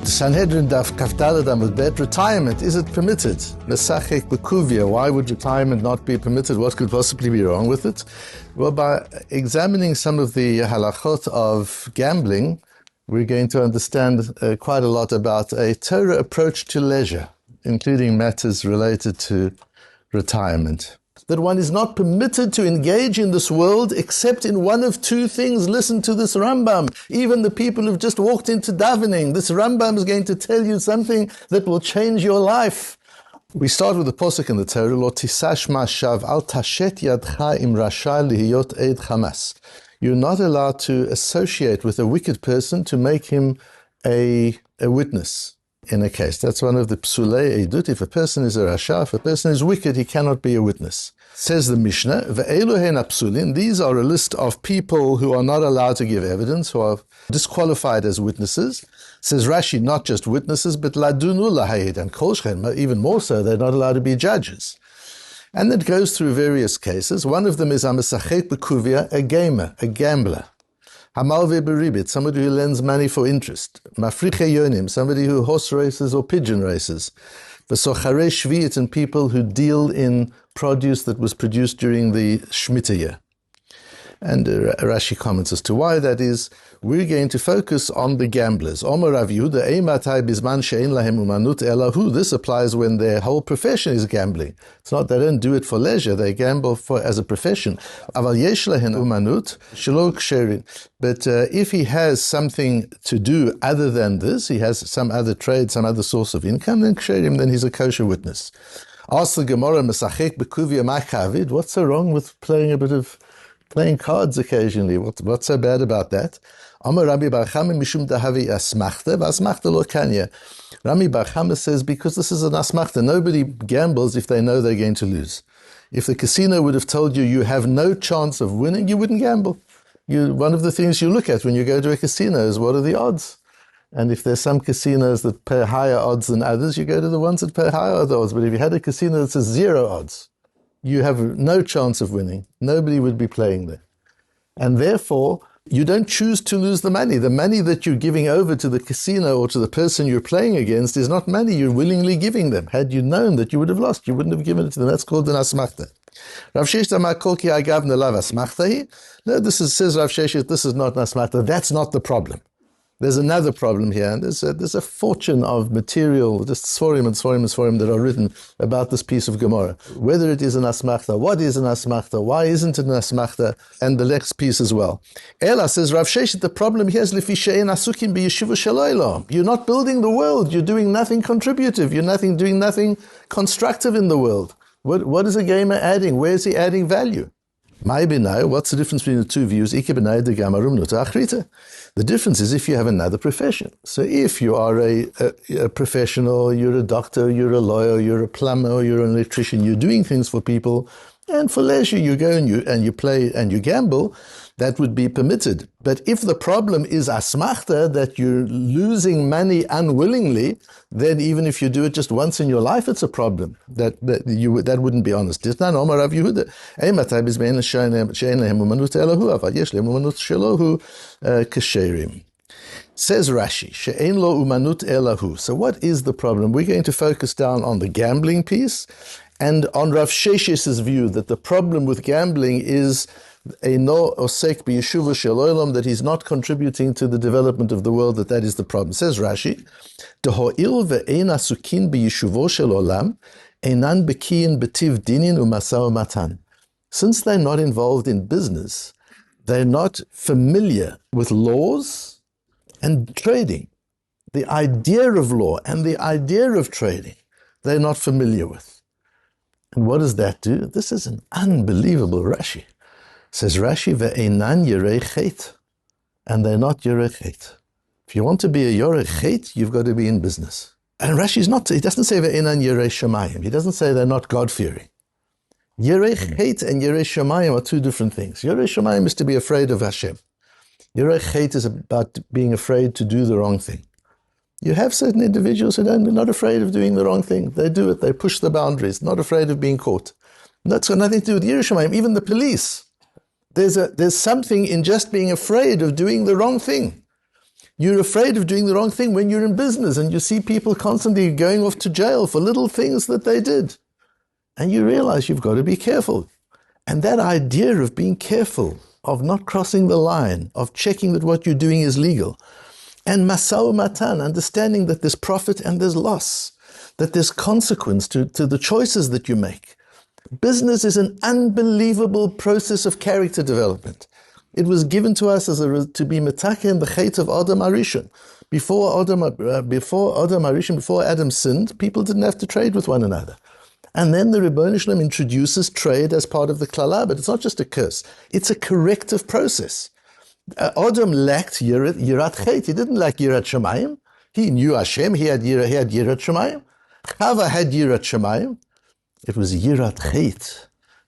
The Sanhedrin Daf Kafdalad Amud Bet, retirement, is it permitted? Mesachek B'Kuvia, why would retirement not be permitted? What could possibly be wrong with it? Well, by examining some of the halachot of gambling, we're going to understand quite a lot about a Torah approach to leisure, including matters related to retirement. That one is not permitted to engage in this world except in one of two things. Listen to this Rambam. Even the people who've just walked into davening, this Rambam is going to tell you something that will change your life. We start with the posuk in the Torah, Lo tisash mashav al tashet yadcha im rasha lihiyot eid chamas. You're not allowed to associate with a wicked person to make him a witness in a case. That's one of the psulei edut. If a person is a rasha, if a person is wicked, he cannot be a witness. Says the Mishnah, Ve'elu hen apsulin, these are a list of people who are not allowed to give evidence, who are disqualified as witnesses. Says Rashi, not just witnesses, but ladunu lahayid, and kolshchen, even more so, they're not allowed to be judges. And it goes through various cases. One of them is Mesachek B'Kuvia, a gamer, a gambler. Hamalve Beribit, somebody who lends money for interest. Mafriche Yonim, somebody who horse races or pigeon races. V'sochare Shvi'it, and people who deal in produce that was produced during the Shemitah year. And Rashi comments as to why that is. We're going to focus on the gamblers. Omer Rav Yehuda, Eimatai bizman she'en lahem umanut elahu. This applies when their whole profession is gambling. It's not they don't do it for leisure; they gamble as a profession. Aval yesh lahen umanut shelo ksherin. But if he has something to do other than this, he has some other trade, some other source of income, then ksherim, then he's a kosher witness. Ask the Gemara, Mesachek B'Kuvia ma kavid. What's so wrong with playing cards occasionally? What's so bad about that? Amar Rabbi Bar Chama mishum dahavi asmachta v'asmachta lo kanya. Rabbi Bar Chama says because this is an asmachta. Nobody gambles if they know they're going to lose. If the casino would have told you you have no chance of winning, you wouldn't gamble. One of the things you look at when you go to a casino is what are the odds. And if there's some casinos that pay higher odds than others, you go to the ones that pay higher odds. But if you had a casino that says 0 odds, you have no chance of winning. Nobody would be playing there. And therefore, you don't choose to lose the money. The money that you're giving over to the casino or to the person you're playing against is not money you're willingly giving them. Had you known that you would have lost, you wouldn't have given it to them. That's called an asmachta. Rav Sheshet amar kol ki agav nelav asmachta. No, says Rav Sheshet, this is not an asmachta. That's not the problem. There's another problem here, and there's a fortune of material, just svorim and svorim and svorim that are written about this piece of Gemara. Whether it is an asmachta, what is an asmachta, why isn't it an asmachta, and the next piece as well. Ela says, Rav Sheshet, the problem here is lefi she'en asukin b'yeshiva shelo. You're not building the world, you're doing nothing contributive, you're doing nothing constructive in the world. What is a gamer adding? Where is he adding value? What's the difference between the two views? The difference is if you have another profession. So if you are a professional, you're a doctor, you're a lawyer, you're a plumber, you're an electrician, you're doing things for people, and for leisure you go and you play and you gamble, that would be permitted. But if the problem is asmachta, that you're losing money unwillingly, then even if you do it just once in your life, it's a problem. That wouldn't be honest. Omar Rav Yehuda, says Rashi, she'en lo umanut elahu. So what is the problem? We're going to focus down on the gambling piece and on Rav Sheshet's view that the problem with gambling is eino osek b'yeshuva shel olam, that he's not contributing to the development of the world, that is the problem. Says Rashi, Deho'il ve'ein asukin b'yeshuvo shel olam, einan bekiin b'tiv dinin u'masa u'matan. Since they're not involved in business, they're not familiar with laws and trading. The idea of law and the idea of trading, they're not familiar with. And what does that do? This is an unbelievable Rashi. Says Rashi, ve'einan yerei chet, and they're not yerei chet. If you want to be a yerei chet, you've got to be in business. And Rashi's not, he doesn't say ve'einan yerei shamayim. He doesn't say they're not God-fearing. Yerei chet and yerei shamayim are two different things. Yerei shamayim is to be afraid of Hashem. Yerei chet is about being afraid to do the wrong thing. You have certain individuals who are not afraid of doing the wrong thing. They do it. They push the boundaries, not afraid of being caught. And that's got nothing to do with Yerei shamayim. Even the police. There's something in just being afraid of doing the wrong thing. You're afraid of doing the wrong thing when you're in business and you see people constantly going off to jail for little things that they did. And you realize you've got to be careful. And that idea of being careful, of not crossing the line, of checking that what you're doing is legal, and masau matan, understanding that there's profit and there's loss, that there's consequence to the choices that you make. Business is an unbelievable process of character development. It was given to us to be metake in the chait of Adam Arishon. Before Adam Arishon, before Adam sinned, people didn't have to trade with one another. And then the Rebbeinu Shalom introduces trade as part of the klala, but it's not just a curse. It's a corrective process. Adam lacked yirat chait. He didn't lack yirat shamayim. He knew Hashem. He had yirat shamayim. Chava had yirat shamayim. It was yirat chait.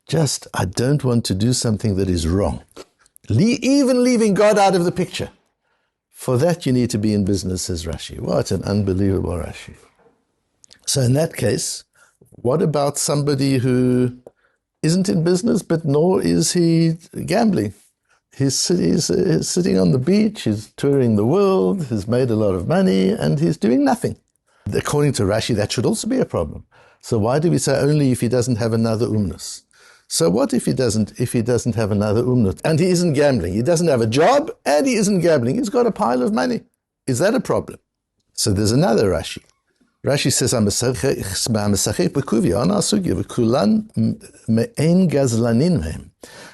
Just, I don't want to do something that is wrong. Even leaving God out of the picture. For that you need to be in business, says Rashi. What an unbelievable Rashi. So in that case, what about somebody who isn't in business, but nor is he gambling? He's sitting on the beach, he's touring the world, he's made a lot of money, and he's doing nothing. According to Rashi, that should also be a problem. So why do we say only if he doesn't have another umnus? So what if he doesn't have another umnut? And he isn't gambling. He doesn't have a job, and he isn't gambling. He's got a pile of money. Is that a problem? So there's another Rashi. Rashi says,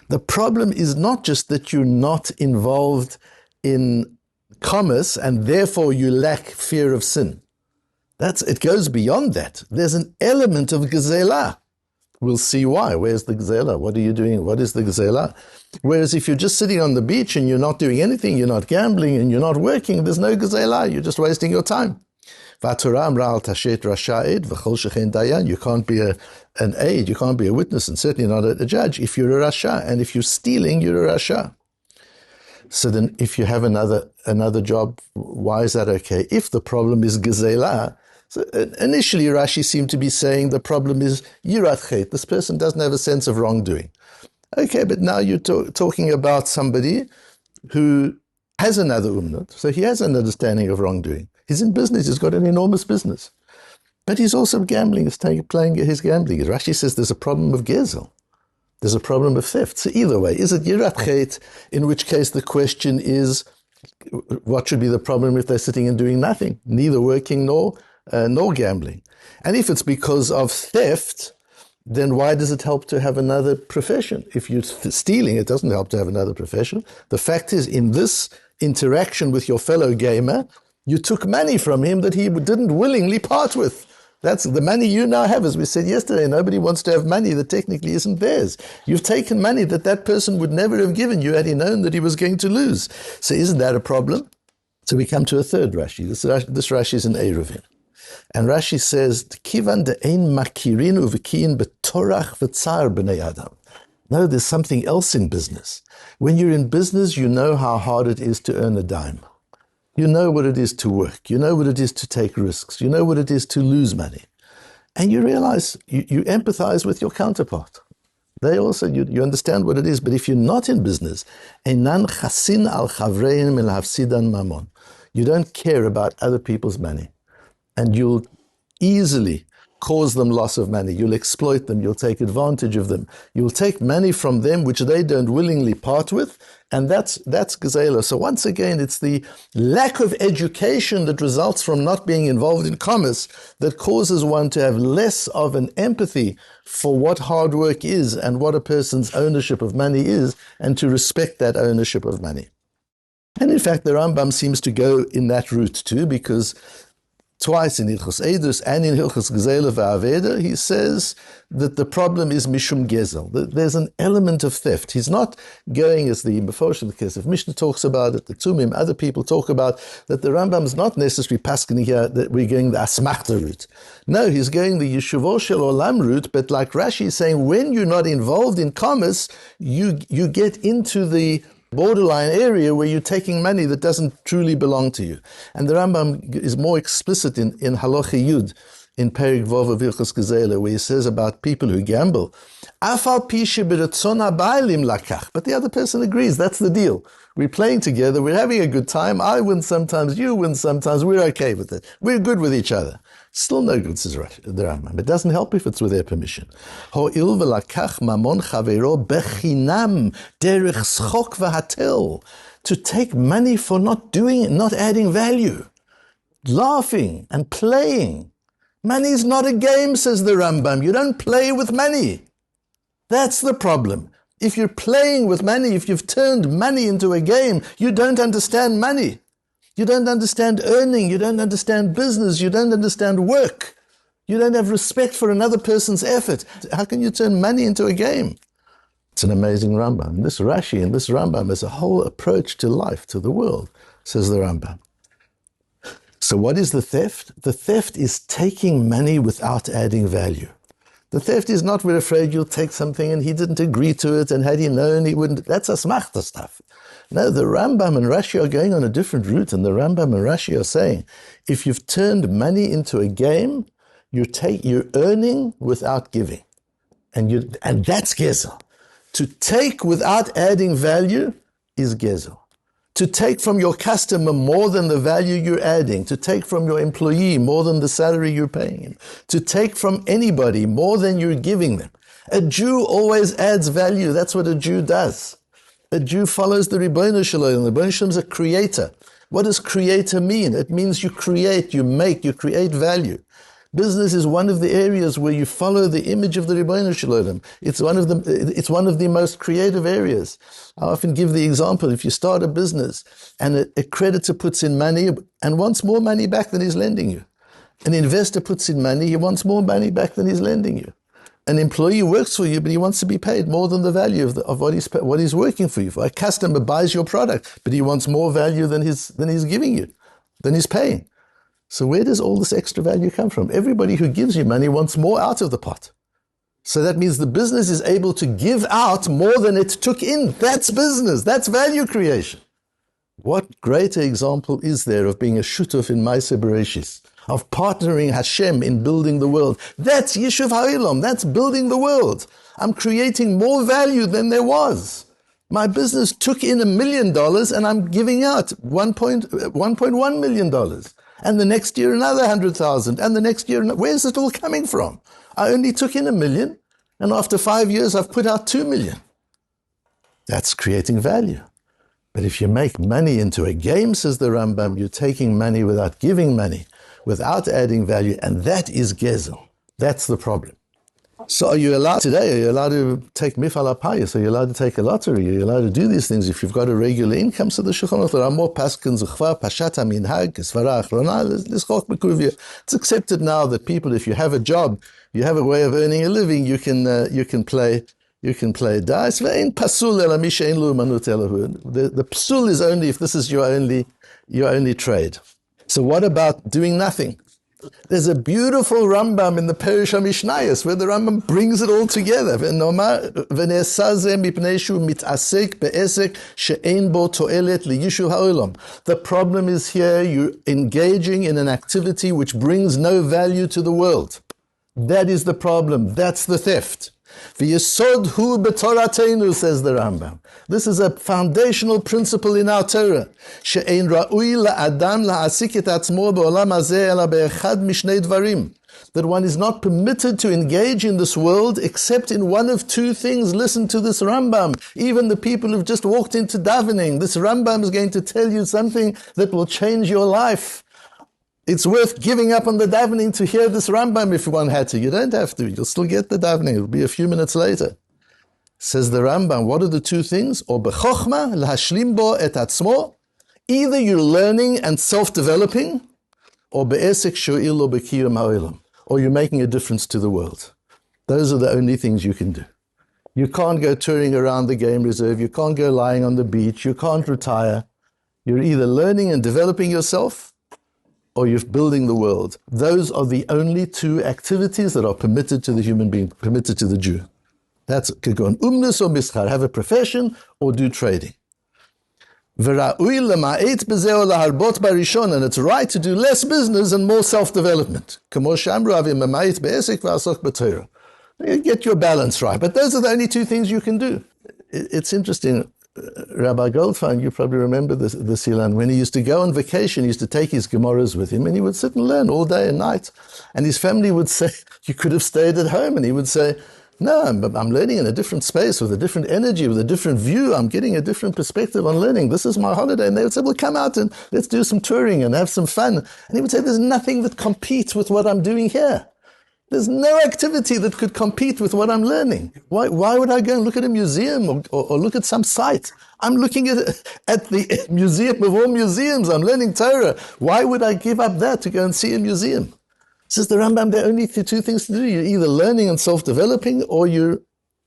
the problem is not just that you're not involved in commerce and therefore you lack fear of sin. It goes beyond that. There's an element of gezela. We'll see why. Where's the gezela? What are you doing? What is the gezela? Whereas if you're just sitting on the beach and you're not doing anything, you're not gambling and you're not working, there's no gezela. You're just wasting your time. You can't be an aid, you can't be a witness, and certainly not a judge. If you're a rasha, and if you're stealing, you're a rasha. So then if you have another job, why is that okay? If the problem is gezela, so initially Rashi seemed to be saying the problem is yirat chet. This person doesn't have a sense of wrongdoing. Okay, but now you're talking about somebody who has another umnut, so he has an understanding of wrongdoing. He's in business, he's got an enormous business. But he's also gambling, he's playing his gambling. Rashi says there's a problem of gezel. There's a problem of theft. So either way, is it yirat chet, in which case the question is, what should be the problem if they're sitting and doing nothing, neither working nor gambling? And if it's because of theft, then why does it help to have another profession? If you're stealing, it doesn't help to have another profession. The fact is, in this interaction with your fellow gamer, you took money from him that he didn't willingly part with. That's the money you now have. As we said yesterday, nobody wants to have money that technically isn't theirs. You've taken money that person would never have given you had he known that he was going to lose. So isn't that a problem? So we come to a third Rashi. This Rashi is in Eruvin. And Rashi says, Kivan de'ein makirin uvekiin betorach v'tzar b'nei adam. No, there's something else in business. When you're in business, you know how hard it is to earn a dime. You know what it is to work. You know what it is to take risks. You know what it is to lose money. And you realize, you empathize with your counterpart. They also, you understand what it is. But if you're not in business, einan chasin al chavrein milhavsidan mamon. You don't care about other people's money. And you'll easily cause them loss of money. You'll exploit them. You'll take advantage of them. You'll take money from them which they don't willingly part with, and that's gezela. So once again, it's the lack of education that results from not being involved in commerce that causes one to have less of an empathy for what hard work is and what a person's ownership of money is, and to respect that ownership of money. And in fact, the Rambam seems to go in that route too, because twice in Hilchos Eidus and in Hilchos Gezela V'Aveda, he says that the problem is Mishum Gezel. There's an element of theft. He's not going, as the Meforsh of the case of Mishnah talks about it, the Tumim, other people talk about, that the Rambam is not necessarily paskening here that we're going the Asmachta route. No, he's going the Yeshuvo Shel Olam route, but like Rashi is saying, when you're not involved in commerce, you get into the borderline area where you're taking money that doesn't truly belong to you. And the Rambam is more explicit in Halacha Yud in Perik Vov of Hilchos Gezela, where he says about people who gamble, Afal pi sheberatzon habaylim lakach. But the other person agrees, that's the deal. We're playing together, we're having a good time, I win sometimes, you win sometimes, we're okay with it. We're good with each other. Still no good, says the Rambam. It doesn't help if it's with their permission. Ho'il v'lakach mamon chavero bechinam derech schok v'hatel. To take money for not doing it, not adding value. Laughing and playing. Money is not a game, says the Rambam. You don't play with money. That's the problem. If you're playing with money, if you've turned money into a game, you don't understand money. You don't understand earning. You don't understand business. You don't understand work. You don't have respect for another person's effort. How can you turn money into a game? It's an amazing Rambam. This Rashi and this Rambam is a whole approach to life, to the world, says the Rambam. So what is the theft? The theft is taking money without adding value. The theft is not, we're afraid you'll take something and he didn't agree to it, and had he known he wouldn't. That's asmachta stuff. No, the Rambam and Rashi are going on a different route, and the Rambam and Rashi are saying, if you've turned money into a game, you're earning without giving. And that's gezel. To take without adding value is gezel. To take from your customer more than the value you're adding, to take from your employee more than the salary you're paying him, to take from anybody more than you're giving them. A Jew always adds value. That's what a Jew does. A Jew follows the Ribbono Shalom. The Ribbono Shalom is a creator. What does creator mean? It means you create, you make, you create value. Business is one of the areas where you follow the image of the Ribbono Shalom. It's one of the most creative areas. I often give the example, if you start a business and a creditor puts in money and wants more money back than he's lending you. An investor puts in money, he wants more money back than he's lending you. An employee works for you, but he wants to be paid more than the value of what he's working for you for. A customer buys your product, but he wants more value than he's giving you, than he's paying. So where does all this extra value come from? Everybody who gives you money wants more out of the pot. So that means the business is able to give out more than it took in. That's business. That's value creation. What greater example is there of being a shutuf in Maaseh Bereshis, of partnering Hashem in building the world? That's Yishuv Ha'olam. That's building the world. I'm creating more value than there was. My business took in $1 million and I'm giving out $1.1 million. And the next year another 100,000, and the next year, where's it all coming from? I only took in $1 million, and after 5 years I've put out $2 million. That's creating value. But if you make money into a game, says the Rambam, you're taking money without giving money, without adding value, and that is gezel. That's the problem. So are you allowed to take mifal apayis? Are you allowed to take a lottery? Are you allowed to do these things if you've got a regular income? So the Shulchan Aruch, there are more paskin zuchva, pashat haminhag, svara achrona, lishchok b'kuvia. It's accepted now that people, if you have a job, you have a way of earning a living, you can play dice. Ve'ein pasul ela mi she'ein lo umanut elahu. The psul is only if this is your only trade. So what about doing nothing? There's a beautiful Rambam in the Perish HaMishnayos where the Rambam brings it all together. The problem is here, you're engaging in an activity which brings no value to the world. That is the problem. That's the theft. V'yesod hu b'toratenu, says the Rambam. This is a foundational principle in our Torah. She'ein ra'ui la'adam la'asik et atzmo b'olam hazeh ela be'echad mishnei dvarim. That one is not permitted to engage in this world except in one of two things. Listen to this Rambam. Even the people who've just walked into davening, this Rambam is going to tell you something that will change your life. It's worth giving up on the davening to hear this Rambam if one had to. You don't have to. You'll still get the davening. It'll be a few minutes later. Says the Rambam, what are the two things? Or b'chochma lahashlim bo et atzmo. Either you're learning and self-developing, or be'esek sho'il lo b'kiyum ha'olam. Or you're making a difference to the world. Those are the only things you can do. You can't go touring around the game reserve. You can't go lying on the beach. You can't retire. You're either learning and developing yourself, or you're building the world. Those are the only two activities that are permitted to the human being, permitted to the Jew. That's kagon umnus or mischar, have a profession or do trading. And it's right to do less business and more self-development. You get your balance right. But those are the only two things you can do. It's interesting. Rabbi Goldfein, you probably remember this Ilan, when he used to go on vacation, he used to take his Gemaras with him, and he would sit and learn all day and night. And his family would say, you could have stayed at home. And he would say, no, I'm learning in a different space, with a different energy, with a different view. I'm getting a different perspective on learning. This is my holiday. And they would say, well, come out and let's do some touring and have some fun. And he would say, there's nothing that competes with what I'm doing here. There's no activity that could compete with what I'm learning. Why would I go and look at a museum or look at some site? I'm looking at the museum of all museums. I'm learning Torah. Why would I give up that to go and see a museum? Says the Rambam, there are only two things to do. You're either learning and self-developing, or you're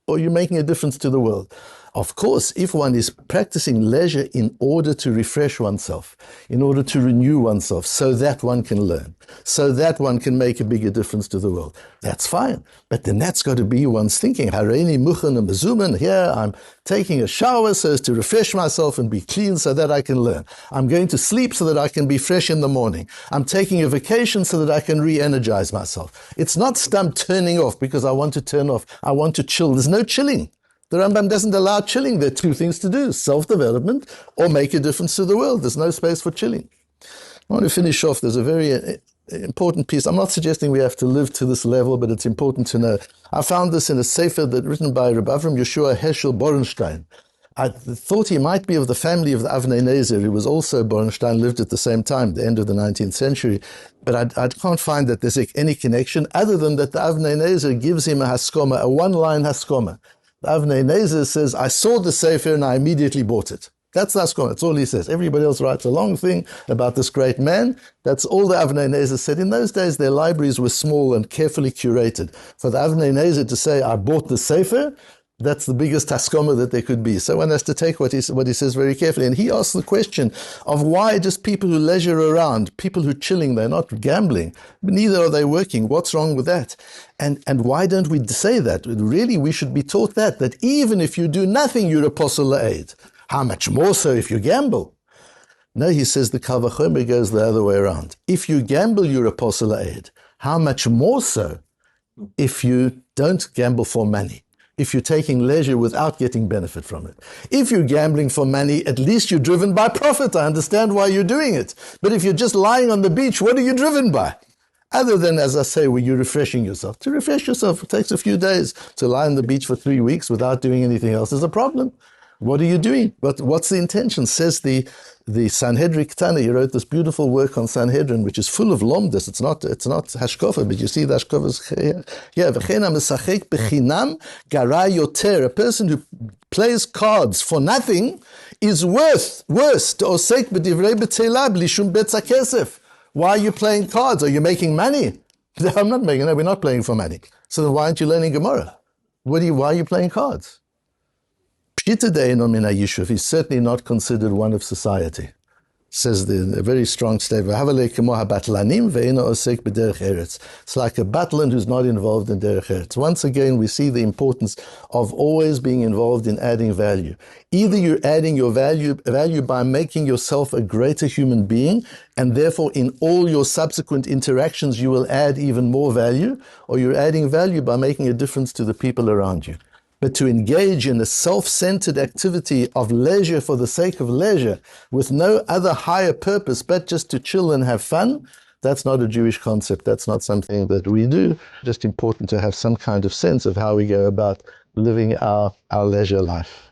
making a difference to the world. Of course, if one is practicing leisure in order to refresh oneself, in order to renew oneself, so that one can learn, so that one can make a bigger difference to the world, that's fine. But then that's got to be one's thinking. Hareini muchen and mezumen. Here, I'm taking a shower so as to refresh myself and be clean so that I can learn. I'm going to sleep so that I can be fresh in the morning. I'm taking a vacation so that I can re-energize myself. It's not stump turning off because I want to turn off. I want to chill. There's no chilling. The Rambam doesn't allow chilling. There are two things to do, self-development or make a difference to the world. There's no space for chilling. I want to finish off. There's a very important piece. I'm not suggesting we have to live to this level, but it's important to know. I found this in a sefer written by Rabbi Avram Yeshua Heschel Borenstein. I thought he might be of the family of the Avnei Nezer, who was also Borenstein, lived at the same time, the end of the 19th century. But I can't find that there's any connection other than that the Avnei Nezer gives him a haskoma, a one-line haskoma. The Avnei Nezer says, I saw the sefer and I immediately bought it. That's the haskoma. That's all he says. Everybody else writes a long thing about this great man. That's all the Avnei Nezer said. In those days, their libraries were small and carefully curated. For the Avnei Nezer to say, I bought the sefer, that's the biggest haskoma that there could be. So one has to take what he says very carefully. And he asks the question of why just people who leisure around, people who chilling, they're not gambling, but neither are they working. What's wrong with that? And why don't we say that? Really, we should be taught that even if you do nothing, you're apostle la'ed. How much more so if you gamble? No, he says the Kal Vachomer goes the other way around. If you gamble, you're apostle la'ed. How much more so if you don't gamble for money? If you're taking leisure without getting benefit from it. If you're gambling for money, at least you're driven by profit. I understand why you're doing it. But if you're just lying on the beach, what are you driven by? Other than, as I say, where you're refreshing yourself. To refresh yourself, it takes a few days. To lie on the beach for 3 weeks without doing anything else is a problem. What are you doing? What's the intention? Says the Sanhedrin Ketana. He wrote this beautiful work on Sanhedrin, which is full of lomdas. It's not hashkofa, but you see the hashkofas here. Yeah, v'chena misachek bechinam garai yoter. A person who plays cards for nothing is worse to osek b'divrei b'tzeila b'lishum betza kesef. Why are you playing cards? Are you making money? I'm not making. No, we're not playing for money. So then why aren't you learning Gemara? Why are you playing cards? Pshita de'eno min ha'yishuv is certainly not considered one of society. Says a very strong statement. It's like a battlant who's not involved in derech eretz. Once again, we see the importance of always being involved in adding value. Either you're adding your value by making yourself a greater human being, and therefore in all your subsequent interactions you will add even more value, or you're adding value by making a difference to the people around you. But to engage in a self-centered activity of leisure for the sake of leisure with no other higher purpose but just to chill and have fun, that's not a Jewish concept. That's not something that we do. Just important to have some kind of sense of how we go about living our leisure life.